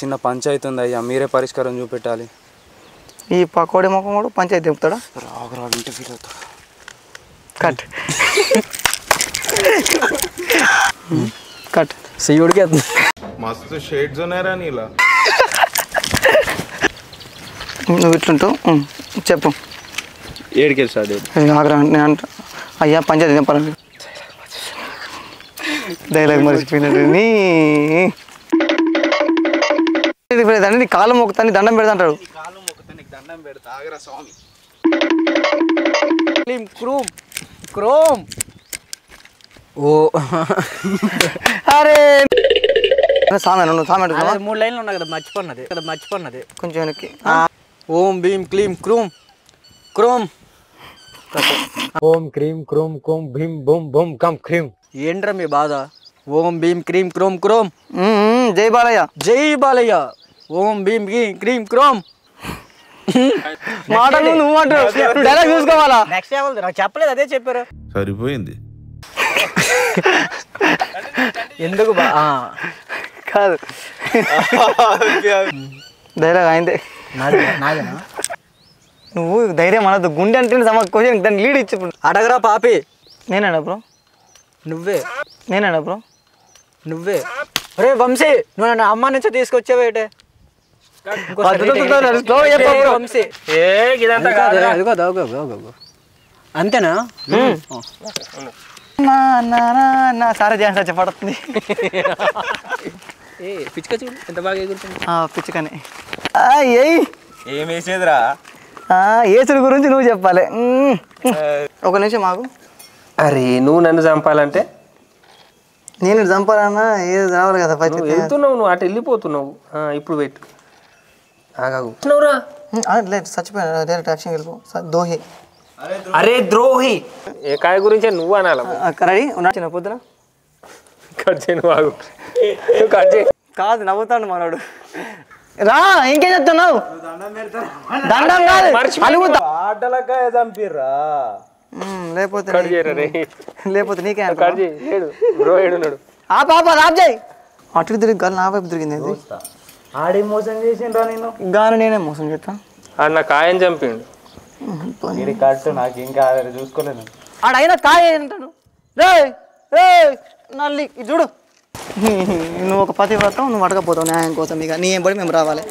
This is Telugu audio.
చిన్న పంచాయతీ ఉంది అయ్యా, మీరే పరిష్కారం చూపెట్టాలి. ఈ పకోడీ ముఖం కూడా పంచాయతీ తిప్పుతాడా? రాగరాడు ఇంటి ఫీల్ అవుతా. కట్ కట్ సీయుడికి मस्त शेड्स ఉన్నాయరా నీలా. నువ్వు ఇట్లుంటావు చెప్పు. ఏడికెళ్ళి స్టార్ట్ ఆగ్రా నేను అంట అయ్యా పంచాయతీ చెప్పాలి. డైలాగ్ మర్చిపోయినట్టు నీ నీ కాళ్ళు మొక్కుతా నీ దండం పెడతా అంటాడు. దండం పెడతా ఆగరా స్వామి. క్రోమ్ క్రోమ్ ఓ అరే సామె నువ్వు సామె 3 లైన్లు ఉన్నాయి కదా, మర్చిపోన్నది కొంచెం వెనక్కి. ఓం భీం క్లీం క్రూమ్ క్రోమ్. ఓం క్రీం క్రోమ్ కోం భీం బూమ్ బూమ్ కం క్రీం. ఏంట్రా మీ బాధ? ఓం భీం క్రీం క్రోమ్ క్రోమ్. జై బాలయ్య. జై బాలయ్య. ఓం భీం క్రీం క్రోమ్. మాటలు నువ్వు అంటావు, డైలాగ్ చూసుకోవాలా? నెక్స్ట్ నాకు చెప్పలేదు, అదే చెప్పారు. సరిపోయింది. ఎందుకు కాదు డైలాగ్ అయిందే. నాదేనా? నువ్వు ధైర్యం అనద్దు, గుండె అంటే క్వశ్చన్ దాన్ని లీడ్ ఇచ్చి అడగరా పాపి. నేనేనా బ్రో? నేనేనా బ్రో? నువ్వే. రే వంశీ, నువ్వు నన్ను అమ్మ నుంచి తీసుకొచ్చావేటే? వంశీ అంతేనా? సారే చేస్తా చెప్పడుతుంది. పిచ్చుక చూడు ఎంత బాగా ఎగురుతుంది. పిచ్చుకని ఏం వేసేదిరా? ఏసుడు గురించి నువ్వు చెప్పాలి. ఒక నిమిషం మాకు. అరే నువ్వు నన్ను చంపాలంటే నేను చంపాలన్నా ఏదో రావాలి కదా. వెళ్తున్నావు, నువ్వు అటు వెళ్ళిపోతున్నావు. ఇప్పుడు పెట్టు ఆగాగు. లేదు చచ్చిపోయాను డైరెక్ట్ యాక్షన్ వెళ్ళిపో. దోహి. అరే ద్రోహి. ఏ కాయ గురించే నువ్వు అనాలి. రెడీ ఉన్నా చిన్న పొద్దున కట్ చేయి. నువ్వు ఆగు, కట్ చేయి. కాదు నవ్వుతాడు మనోడు. రా ఇంకేం చెప్తున్నావు? దండం కాదు అలుగుతా. ఆటలకాయ చంపిర్రా. లేకపోతే నీకే ఆ పాప రాబ్జాయ్ అటు తిరిగి గాలి నా వైపు తిరిగింది. ఆడి మోసం చేసిండ్రా నేను. గాలి నేనే మోసం చేస్తా. నా కాయం చంపిండు. ఇది కట్టు, నాకు ఇంకా చూసుకోలేను. ఆడైనా కాయ అంటాను. రే రే నల్లి చూడు, నువ్వు ఒక పతివ్రతం, నువ్వు అడగపోతావు న్యాయం కోసం. ఇక నీ ఏం పడి మేము రావాలి.